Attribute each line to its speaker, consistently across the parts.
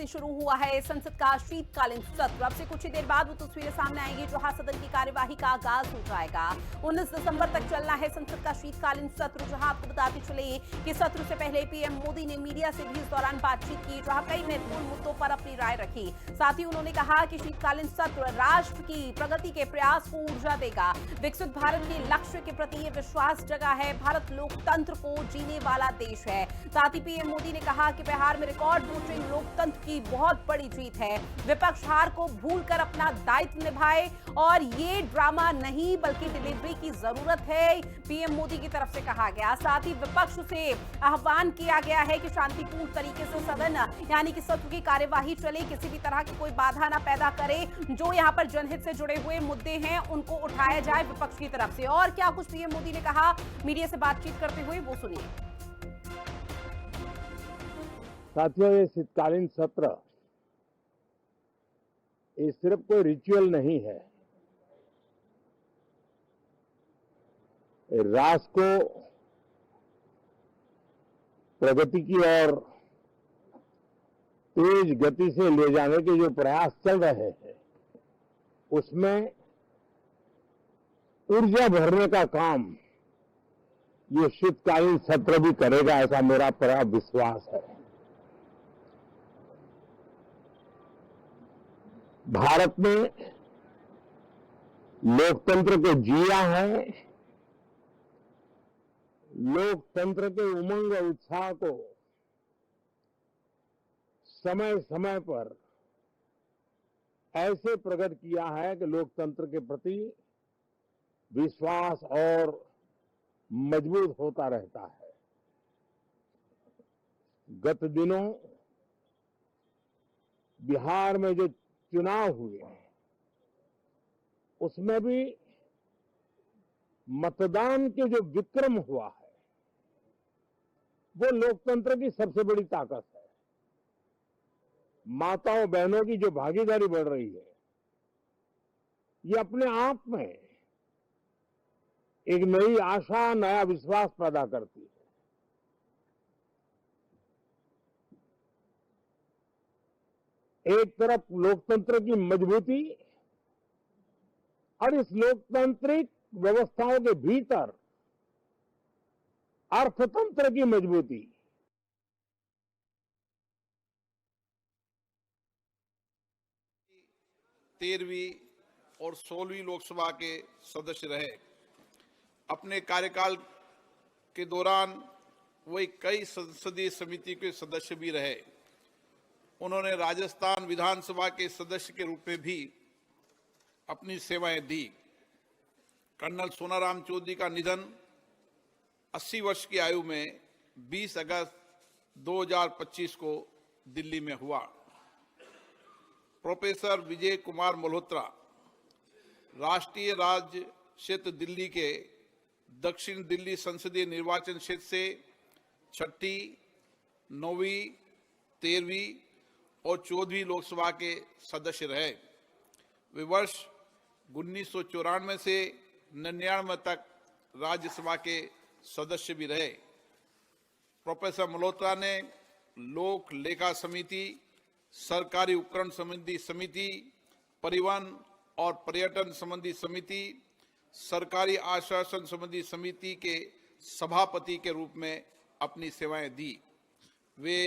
Speaker 1: से शुरू हुआ है संसद का शीतकालीन सत्र। अब से कुछ ही देर बाद वो तस्वीरें सामने आएंगी जहां सदन की कार्यवाही का आगाज हो जाएगा। 19 दिसंबर तक चलना है संसद का शीतकालीन सत्र। जहां आपको बताते चले कि सत्र से पहले पीएम मोदी ने मीडिया से भी इस दौरान बातचीत की, जहां कई महत्वपूर्ण मुद्दों पर अपनी राय रखी। साथ ही उन्होंने कहा कि शीतकालीन सत्र राष्ट्र की प्रगति के प्रयास को ऊर्जा देगा। विकसित भारत के लक्ष्य के प्रति ये विश्वास जगा है। भारत लोकतंत्र को जीने वाला देश है। साथ ही पीएम मोदी ने कहा कि बिहार में रिकॉर्ड वोटिंग लोकतंत्र की बहुत बड़ी जीत है। विपक्ष हार को भूलकर अपना दायित्व निभाए और ये ड्रामा नहीं बल्कि डिलीवरी की जरूरत है, पीएम मोदी की तरफ से कहा गया। साथ ही विपक्ष से आह्वान किया गया है कि शांतिपूर्ण तरीके से सदन यानी कि सत्र की कार्यवाही चले, किसी भी तरह की कोई बाधा ना पैदा करे। जो यहाँ पर जनहित से जुड़े हुए मुद्दे हैं उनको उठाया जाए विपक्ष की तरफ से। और क्या कुछ पीएम मोदी ने कहा मीडिया से बातचीत करते हुए, वो सुनिए।
Speaker 2: साथियों, ये शीतकालीन सत्र ये सिर्फ कोई रिचुअल नहीं है। राष्ट्र को प्रगति की ओर तेज गति से ले जाने के जो प्रयास चल रहे हैं उसमें ऊर्जा भरने का काम ये शीतकालीन सत्र भी करेगा, ऐसा मेरा पूरा विश्वास है। भारत ने लोकतंत्र को जिया है। लोकतंत्र के उमंग और उत्साह को समय समय पर ऐसे प्रकट किया है कि लोकतंत्र के प्रति विश्वास और मजबूत होता रहता है। गत दिनों बिहार में जो चुनाव हुए उसमें भी मतदान के जो विक्रम हुआ है वो लोकतंत्र की सबसे बड़ी ताकत है। माताओं बहनों की जो भागीदारी बढ़ रही है ये अपने आप में एक नई आशा, नया विश्वास पैदा करती है। एक तरफ लोकतंत्र की मजबूती और इस लोकतांत्रिक व्यवस्थाओं के भीतर अर्थतंत्र की मजबूती।
Speaker 3: तेरहवीं और 16वीं लोकसभा के सदस्य रहे। अपने कार्यकाल के दौरान वे कई संसदीय समिति के सदस्य भी रहे। उन्होंने राजस्थान विधानसभा के सदस्य के रूप में भी अपनी सेवाएं दी। कर्नल सोनाराम चौधरी का निधन 80 वर्ष की आयु में 20 अगस्त 2025 को दिल्ली में हुआ। प्रोफेसर विजय कुमार मल्होत्रा राष्ट्रीय राज्य क्षेत्र दिल्ली के दक्षिण दिल्ली संसदीय निर्वाचन क्षेत्र से 6ठी, 9वीं, 13वीं और 14वीं लोकसभा के सदस्य रहे। वे वर्ष 1994 से 99 तक राज्यसभा के सदस्य भी रहे। प्रोफेसर मल्होत्रा ने लोक लेखा समिति, सरकारी उपकरण संबंधी समिति, परिवहन और पर्यटन संबंधी समिति, सरकारी आश्वासन संबंधी समिति के सभापति के रूप में अपनी सेवाएं दी। वे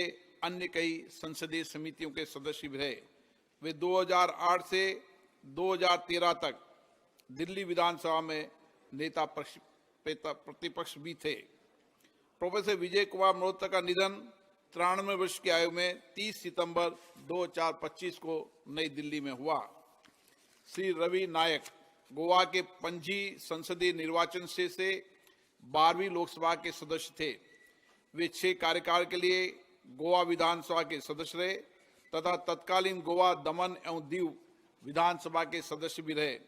Speaker 3: अन्य कई संसदीय समितियों के सदस्य भी रहे। वे 2008 से 2013 तक दिल्ली विधानसभा में नेता प्रतिपक्ष भी थे। प्रोफेसर विजय कुमार मल्होत्रा का निधन 93 वर्ष की आयु में 30 सितंबर 2025 को नई दिल्ली में हुआ। श्री रवि नायक गोवा के पणजी संसदीय निर्वाचन क्षेत्र से 12वीं लोकसभा के सदस्य थे। वे 6 कार्यकाल के लिए गोवा विधानसभा के सदस्य रहे तथा तत्कालीन गोवा, दमन एवं दीव विधानसभा के सदस्य भी रहे।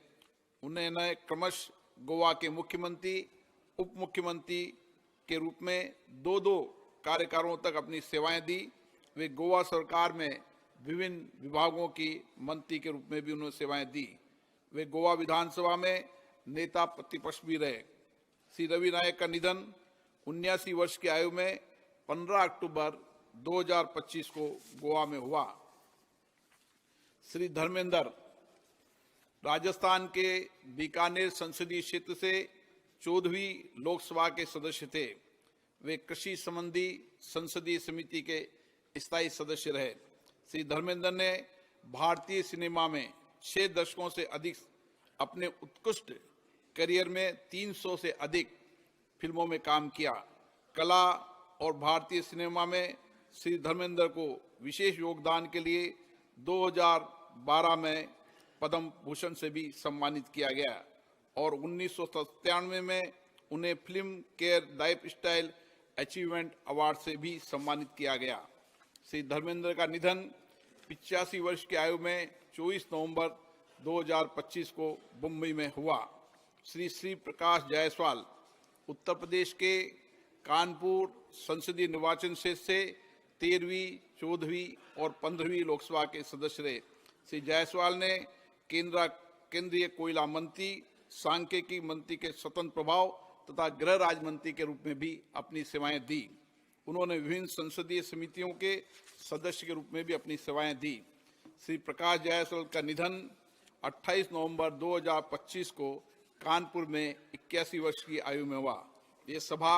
Speaker 3: उन्होंने क्रमशः गोवा के मुख्यमंत्री, उप मुख्यमंत्री के रूप में 2 कार्यकालों तक अपनी सेवाएं दी। वे गोवा सरकार में विभिन्न विभागों की मंत्री के रूप में भी उन्होंने सेवाएं दी। वे गोवा विधानसभा में नेता प्रतिपक्ष भी रहे। श्री रवि नायक का निधन 79 वर्ष की आयु में 15 अक्टूबर 2025 को गोवा में हुआ। श्री धर्मेंद्र राजस्थान के बीकानेर संसदीय क्षेत्र से 14वीं लोकसभा के सदस्य थे। वे कृषि संबंधी संसदीय समिति के स्थायी सदस्य रहे। श्री धर्मेंद्र ने भारतीय सिनेमा में 6 दशकों से अधिक अपने उत्कृष्ट करियर में 300 से अधिक फिल्मों में काम किया। कला और भारतीय सिनेमा में श्री धर्मेंद्र को विशेष योगदान के लिए 2012 में पद्म भूषण से भी सम्मानित किया गया और 1997 में उन्हें film care life style achievement award से भी सम्मानित किया गया। श्री धर्मेंद्र का निधन 85 वर्ष की आयु में 24 नवंबर 2025 को मुंबई में हुआ। श्री प्रकाश जायसवाल उत्तर प्रदेश के कानपुर संसदीय निर्वाचन क्षेत्र से 13वीं, 14वीं और 15वीं लोकसभा के सदस्य रहे। श्री जायसवाल ने केंद्रीय कोयला मंत्री, सांख्यिकी मंत्री के स्वतंत्र प्रभाव तथा गृह राज्य मंत्री के रूप में भी अपनी सेवाएं दी। उन्होंने विभिन्न संसदीय समितियों के सदस्य के रूप में भी अपनी सेवाएं दी। श्री प्रकाश जायसवाल का निधन 28 नवंबर 2025 को कानपुर में 81 वर्ष की आयु में हुआ। ये सभा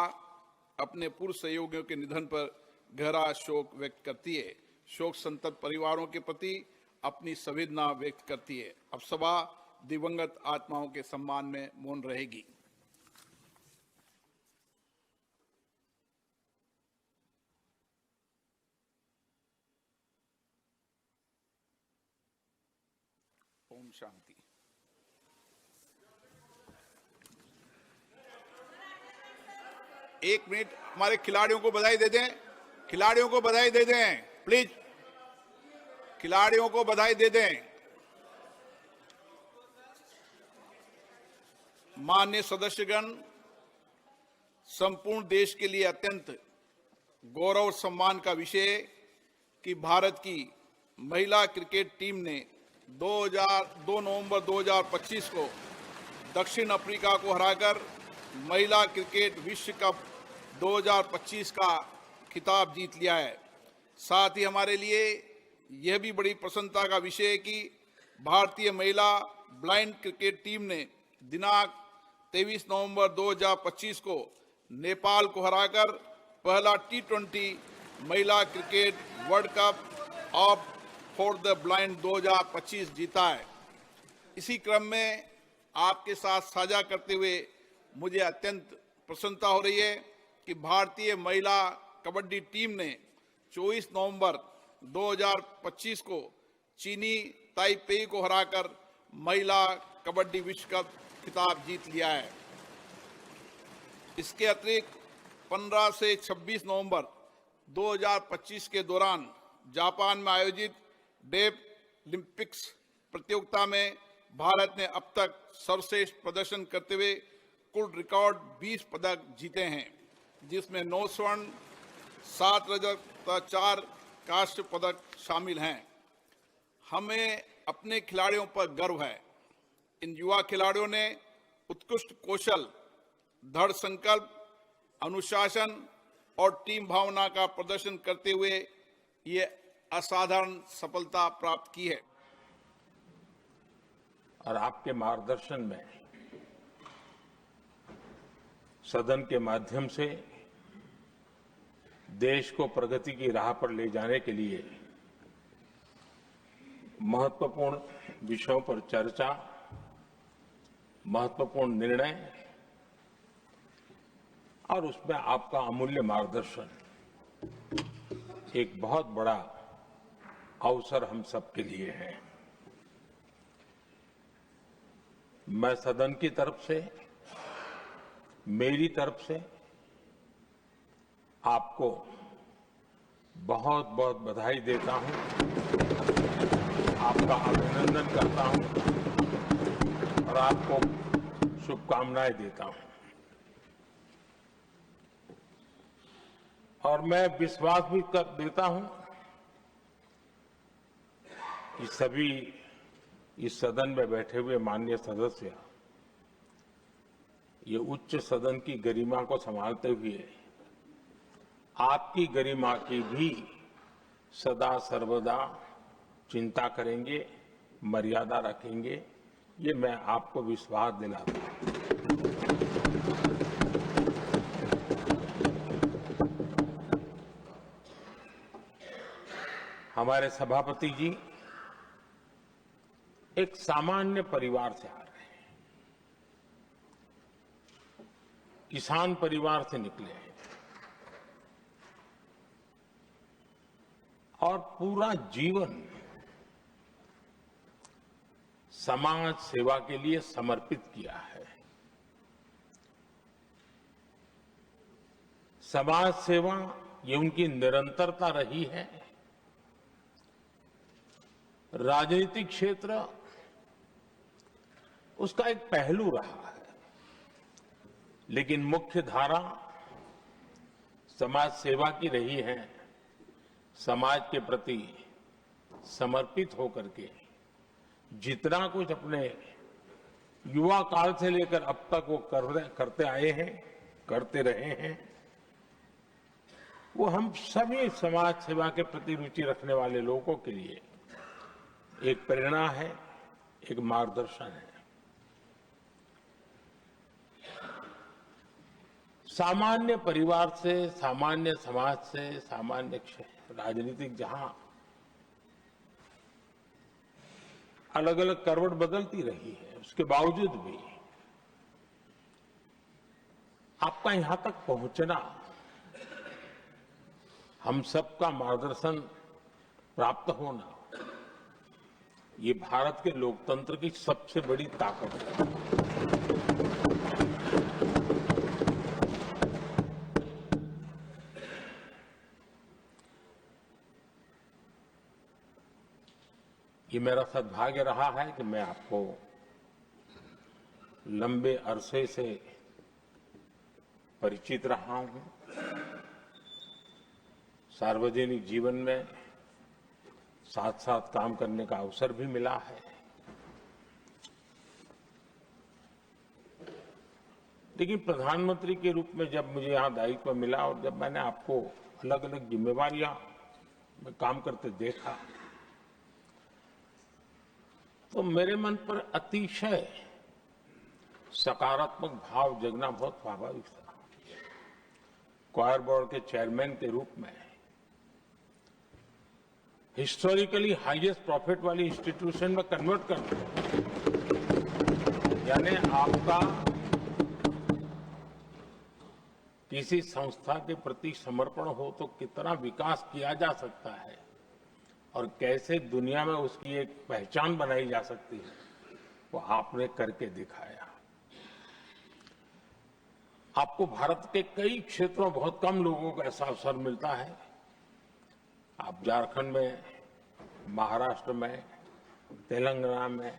Speaker 3: अपने पूर्व सहयोगियों के निधन पर गहरा शोक व्यक्त करती है। शोक संतप्त परिवारों के प्रति अपनी संवेदना व्यक्त करती है। अब सभा दिवंगत आत्माओं के सम्मान में मौन रहेगी। ओम शांति। एक मिनट, हमारे खिलाड़ियों को बधाई दे दें। खिलाड़ियों को बधाई दे दें प्लीज। खिलाड़ियों को बधाई दे दें। माननीय सदस्यगण, संपूर्ण देश के लिए अत्यंत गौरव और सम्मान का विषय है कि भारत की महिला क्रिकेट टीम ने 2 नवंबर 2025 को दक्षिण अफ्रीका को हराकर महिला क्रिकेट विश्व कप 2025 का खिताब जीत लिया है। साथ ही हमारे लिए यह भी बड़ी प्रसन्नता का विषय है कि भारतीय महिला ब्लाइंड क्रिकेट टीम ने दिनांक 23 नवंबर 2025 को नेपाल को हराकर पहला T20 महिला cricket world cup of for the blind 2025 जीता है। इसी क्रम में आपके साथ साझा करते हुए मुझे अत्यंत प्रसन्नता हो रही है कि भारतीय महिला कबड्डी टीम ने 24 नवंबर 2025 को चीनी ताइपेई को हराकर महिला कबड्डी विश्व कप खिताब जीत लिया है। इसके अतिरिक्त 15 से 26 नवंबर 2025 के दौरान जापान में आयोजित डेफ ओलंपिक्स प्रतियोगिता में भारत ने अब तक सर्वश्रेष्ठ प्रदर्शन करते हुए कुल रिकॉर्ड 20 पदक जीते हैं, जिसमें 9 स्वर्ण, 7 रजत तथा 4 कांस्य पदक शामिल हैं। हमें अपने खिलाड़ियों पर गर्व है। इन युवा खिलाड़ियों ने उत्कृष्ट कौशल, दृढ़ संकल्प, अनुशासन और टीम भावना का प्रदर्शन करते हुए ये असाधारण सफलता प्राप्त की है।
Speaker 4: और आपके मार्गदर्शन में सदन के माध्यम से देश को प्रगति की राह पर ले जाने के लिए महत्वपूर्ण विषयों पर चर्चा, महत्वपूर्ण निर्णय और उसमें आपका अमूल्य मार्गदर्शन एक बहुत बड़ा अवसर हम सबके लिए है। मैं सदन की तरफ से, मेरी तरफ से आपको बहुत बहुत बधाई देता हूं, आपका अभिनंदन करता हूं और आपको शुभकामनाएं देता हूं। और मैं विश्वास भी कर देता हूं कि सभी इस सदन में बैठे हुए माननीय सदस्य ये उच्च सदन की गरिमा को संभालते हुए आपकी गरिमा की भी सदा सर्वदा चिंता करेंगे, मर्यादा रखेंगे, ये मैं आपको विश्वास दिलाता हूं। हमारे सभापति जी एक सामान्य परिवार से आ रहे हैं, किसान परिवार से निकले हैं और पूरा जीवन समाज सेवा के लिए समर्पित किया है। समाज सेवा ये उनकी निरंतरता रही है। राजनीतिक क्षेत्र उसका एक पहलू रहा है, लेकिन मुख्य धारा समाज सेवा की रही है। समाज के प्रति समर्पित होकर के जितना कुछ अपने युवा काल से लेकर अब तक वो करते आए हैं, करते रहे हैं, वो हम सभी समाज सेवा के प्रति रुचि रखने वाले लोगों के लिए एक प्रेरणा है, एक मार्गदर्शन है। सामान्य परिवार से, सामान्य समाज से, सामान्य राजनीतिक जहां अलग अलग करवट बदलती रही है, उसके बावजूद भी आपका यहां तक पहुंचना, हम सबका मार्गदर्शन प्राप्त होना, ये भारत के लोकतंत्र की सबसे बड़ी ताकत है। ये मेरा सद्भाग्य रहा है कि मैं आपको लंबे अरसे से परिचित रहा हूं। सार्वजनिक जीवन में साथ साथ काम करने का अवसर भी मिला है। लेकिन प्रधानमंत्री के रूप में जब मुझे यहां दायित्व मिला और जब मैंने आपको अलग अलग जिम्मेवारियां में काम करते देखा, तो मेरे मन पर अतिशय सकारात्मक भाव जगना बहुत स्वाभाविक था। क्वायर बोर्ड के चेयरमैन के रूप में हिस्टोरिकली हाईएस्ट प्रॉफिट वाली इंस्टीट्यूशन में कन्वर्ट करना, यानी आपका किसी संस्था के प्रति समर्पण हो तो कितना विकास किया जा सकता है और कैसे दुनिया में उसकी एक पहचान बनाई जा सकती है, वो आपने करके दिखाया। आपको भारत के कई क्षेत्रों में बहुत कम लोगों को ऐसा अवसर मिलता है। आप झारखंड में, महाराष्ट्र में, तेलंगाना में,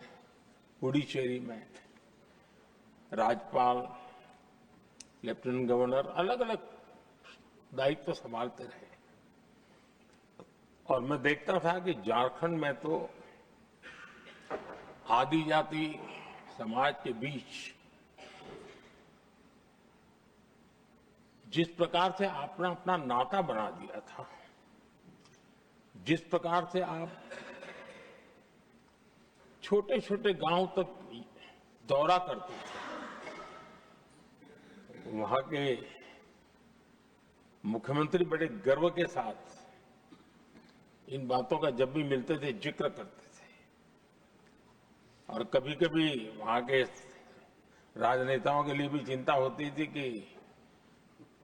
Speaker 4: पुडुचेरी में राज्यपाल, लेफ्टिनेंट गवर्नर अलग अलग दायित्व संभालते रहे। और मैं देखता था कि झारखंड में तो आदिजाति समाज के बीच जिस प्रकार से आपने अपना नाता बना दिया था, जिस प्रकार से आप छोटे छोटे गांव तक दौरा करते थे, वहां के मुख्यमंत्री बड़े गर्व के साथ इन बातों का जब भी मिलते थे जिक्र करते थे। और कभी कभी वहां के राजनेताओं के लिए भी चिंता होती थी कि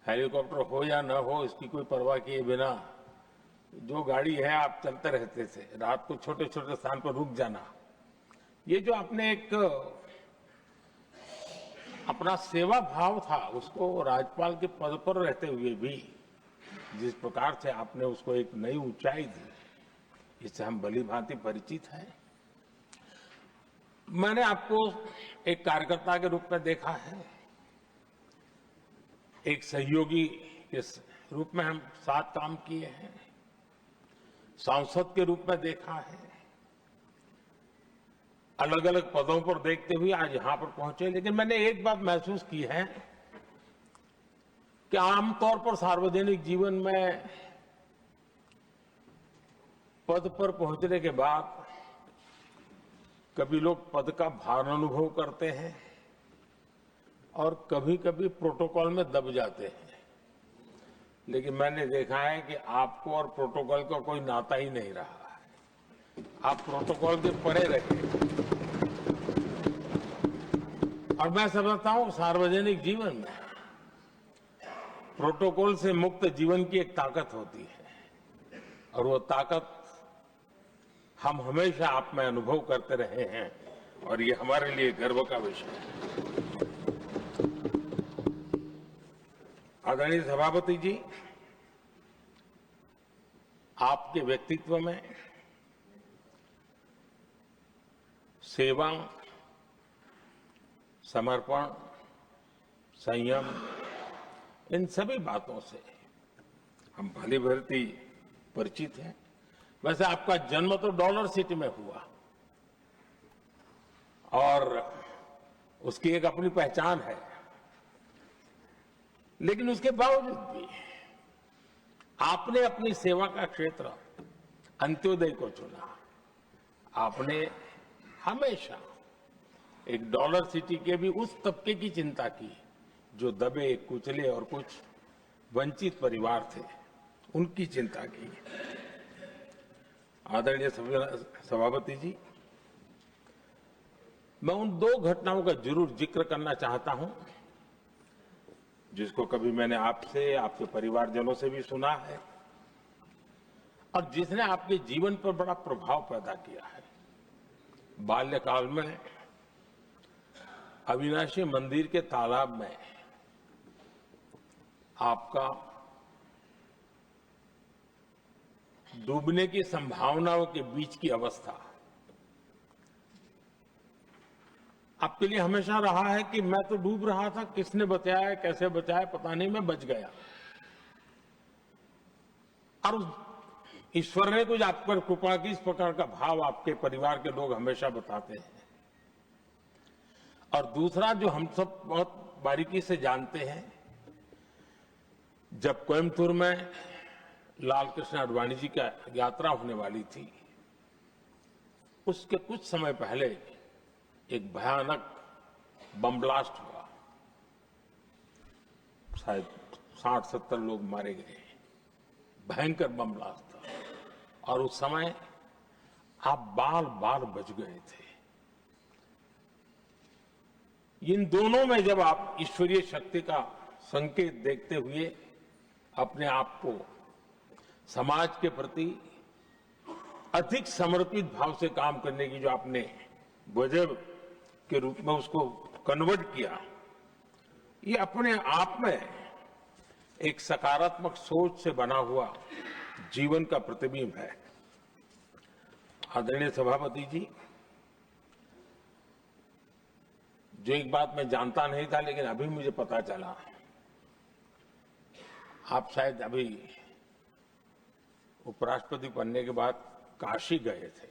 Speaker 4: हेलीकॉप्टर हो या न हो, इसकी कोई परवाह किए बिना जो गाड़ी है आप चलते रहते थे। रात को छोटे छोटे स्थान पर रुक जाना, ये जो आपने एक अपना सेवा भाव था, उसको राज्यपाल के पद पर रहते हुए भी जिस प्रकार से आपने उसको एक नई ऊंचाई दी, इससे हम भली भांति परिचित हैं। मैंने आपको एक कार्यकर्ता के रूप में देखा है, एक सहयोगी के रूप में हम साथ काम किए हैं, सांसद के रूप में देखा है, अलग अलग पदों पर देखते हुए आज यहां पर पहुंचे। लेकिन मैंने एक बात महसूस की है कि आमतौर पर सार्वजनिक जीवन में पद पर पहुंचने के बाद कभी लोग पद का भार अनुभव करते हैं और कभी कभी प्रोटोकॉल में दब जाते हैं। लेकिन मैंने देखा है कि आपको और प्रोटोकॉल का कोई नाता ही नहीं रहा है। आप प्रोटोकॉल के परे रहे। और मैं समझता हूं सार्वजनिक जीवन में प्रोटोकॉल से मुक्त जीवन की एक ताकत होती है और वो ताकत हम हमेशा आप में अनुभव करते रहे हैं और ये हमारे लिए गर्व का विषय है। आदरणीय सभापति जी, आपके व्यक्तित्व में सेवा, समर्पण, संयम, इन सभी बातों से हम भली भांति परिचित हैं। वैसे आपका जन्म तो डॉलर सिटी में हुआ और उसकी एक अपनी पहचान है, लेकिन उसके बावजूद भी आपने अपनी सेवा का क्षेत्र अंत्योदय को चुना। आपने हमेशा एक डॉलर सिटी के भी उस तबके की चिंता की जो दबे, कुचले और कुछ वंचित परिवार थे, उनकी चिंता की। आदरणीय सभापति जी, मैं उन दो घटनाओं का जरूर जिक्र करना चाहता हूं जिसको कभी मैंने आपसे, आपके परिवारजनों से भी सुना है और जिसने आपके जीवन पर बड़ा प्रभाव पैदा किया है। बाल्यकाल में अविनाशी मंदिर के तालाब में आपका डूबने की संभावनाओं के बीच की अवस्था आपके लिए हमेशा रहा है कि मैं तो डूब रहा था, किसने बचाया, कैसे बचाया पता नहीं, मैं बच गया। और ईश्वर ने कुछ आप पर कृपा की, इस प्रकार का भाव आपके परिवार के लोग हमेशा बताते हैं। और दूसरा जो हम सब बहुत बारीकी से जानते हैं, जब कोयम्बतूर में लाल कृष्ण आडवाणी जी का यात्रा होने वाली थी, उसके कुछ समय पहले एक भयानक बम ब्लास्ट हुआ। शायद 60-70 लोग मारे गए। भयंकर बम ब्लास्ट था और उस समय आप बाल बाल बच गए थे। इन दोनों में जब आप ईश्वरीय शक्ति का संकेत देखते हुए अपने आप को समाज के प्रति अधिक समर्पित भाव से काम करने की जो आपने वजह के रूप में उसको कन्वर्ट किया, ये अपने आप में एक सकारात्मक सोच से बना हुआ जीवन का प्रतिबिंब है। आदरणीय सभापति जी, जो एक बात मैं जानता नहीं था लेकिन अभी मुझे पता चला, आप शायद अभी उपराष्ट्रपति बनने के बाद काशी गए थे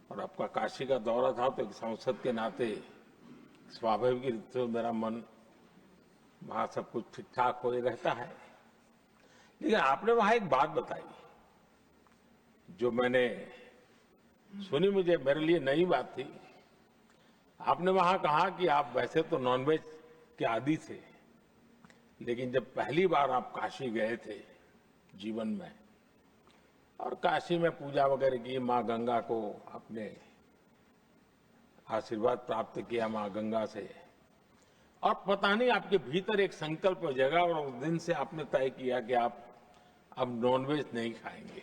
Speaker 4: और आपका काशी का दौरा था, तो एक सांसद के नाते स्वाभाविक रूप से मेरा मन वहां सब कुछ ठीक ठाक हो रहता है। लेकिन आपने वहां एक बात बताई जो मैंने सुनी, मुझे मेरे लिए नई बात थी। आपने वहां कहा कि आप वैसे तो नॉनवेज के आदी थे, लेकिन जब पहली बार आप काशी गए थे जीवन में और काशी में पूजा वगैरह की, माँ गंगा को आपने आशीर्वाद प्राप्त किया माँ गंगा से, और पता नहीं आपके भीतर एक संकल्प जगा और उस दिन से आपने तय किया कि आप अब नॉनवेज नहीं खाएंगे।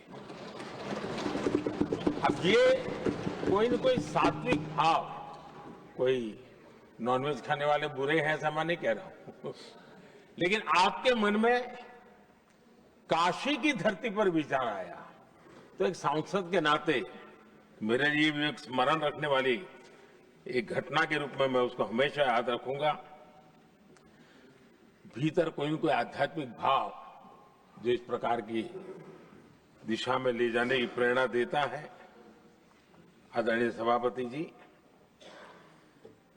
Speaker 4: अब ये कोई न कोई सात्विक भाव, कोई नॉनवेज खाने वाले बुरे हैं ऐसा मैं नहीं कह रहा हूं, लेकिन आपके मन में काशी की धरती पर विचार आया, तो एक सांसद के नाते मेरे लिए भी एक स्मरण रखने वाली एक घटना के रूप में मैं उसको हमेशा याद रखूंगा। भीतर कोई न कोई आध्यात्मिक भाव जो इस प्रकार की दिशा में ले जाने की प्रेरणा देता है। आदरणीय सभापति जी,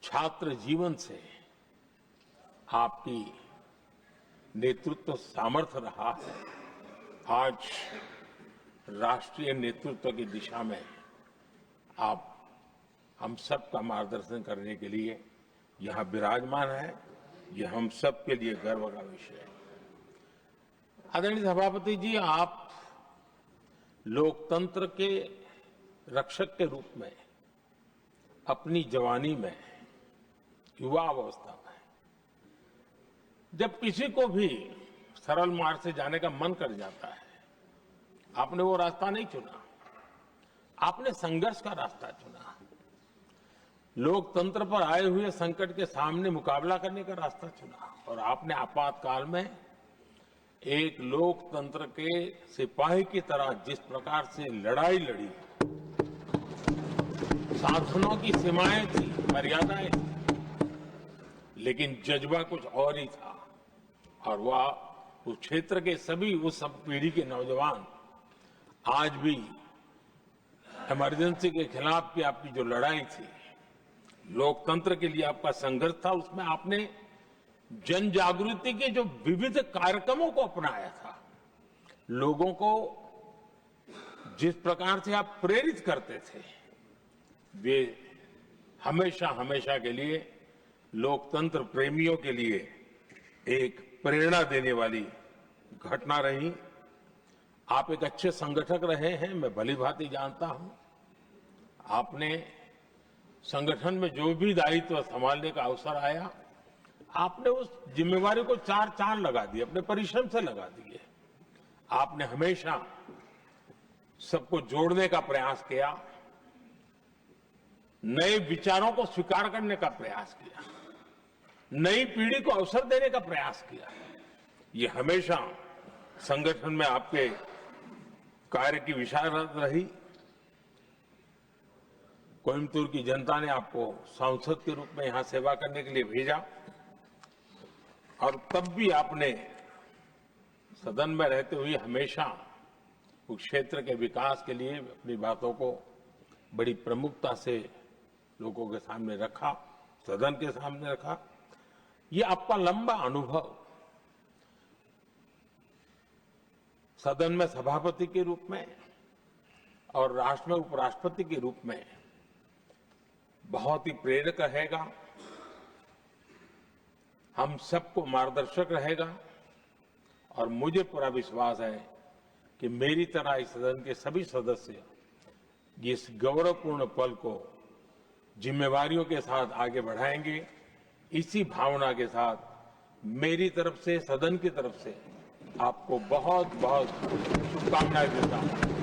Speaker 4: छात्र जीवन से आपकी नेतृत्व सामर्थ्य रहा है। आज राष्ट्रीय नेतृत्व की दिशा में आप हम सब का मार्गदर्शन करने के लिए यहां विराजमान है, यह हम सब के लिए गर्व का विषय है। आदरणीय सभापति जी, आप लोकतंत्र के रक्षक के रूप में अपनी जवानी में, युवा अवस्था में, जब किसी को भी सरल मार्ग से जाने का मन कर जाता है, आपने वो रास्ता नहीं चुना, आपने संघर्ष का रास्ता चुना। लोकतंत्र पर आए हुए संकट के सामने मुकाबला करने का रास्ता चुना और आपने आपातकाल में एक लोकतंत्र के सिपाही की तरह जिस प्रकार से लड़ाई लड़ी, साधनों की सीमाएं थी, मर्यादाएं थी, लेकिन जज्बा कुछ और ही था। और वह उस क्षेत्र के सभी उस सब पीढ़ी के नौजवान आज भी इमरजेंसी के खिलाफ की आपकी जो लड़ाई थी, लोकतंत्र के लिए आपका संघर्ष था, उसमें आपने जन जागृति के जो विविध कार्यक्रमों को अपनाया था, लोगों को जिस प्रकार से आप प्रेरित करते थे, वे हमेशा हमेशा के लिए लोकतंत्र प्रेमियों के लिए एक प्रेरणा देने वाली घटना रही। आप एक अच्छे संगठक रहे हैं, मैं भलीभांति जानता हूं। आपने संगठन में जो भी दायित्व संभालने का अवसर आया, आपने उस जिम्मेवारी को चार चांद लगा दिए, अपने परिश्रम से लगा दिए। आपने हमेशा सबको जोड़ने का प्रयास किया, नए विचारों को स्वीकार करने का प्रयास किया, नई पीढ़ी को अवसर देने का प्रयास किया। ये हमेशा संगठन में आपके कार्य की विशारद रही। कोयम्बतूर की जनता ने आपको सांसद के रूप में यहां सेवा करने के लिए भेजा और तब भी आपने सदन में रहते हुए हमेशा उस क्षेत्र के विकास के लिए अपनी बातों को बड़ी प्रमुखता से लोगों के सामने रखा, सदन के सामने रखा। ये आपका लंबा अनुभव सदन में सभापति के रूप में और राष्ट्र में उपराष्ट्रपति के रूप में बहुत ही प्रेरक रहेगा, हम सबको मार्गदर्शक रहेगा। और मुझे पूरा विश्वास है कि मेरी तरह इस सदन के सभी सदस्य इस गौरवपूर्ण पल को जिम्मेवारियों के साथ आगे बढ़ाएंगे। इसी भावना के साथ मेरी तरफ से, सदन की तरफ से आपको बहुत बहुत शुभकामनाएं देता हूं।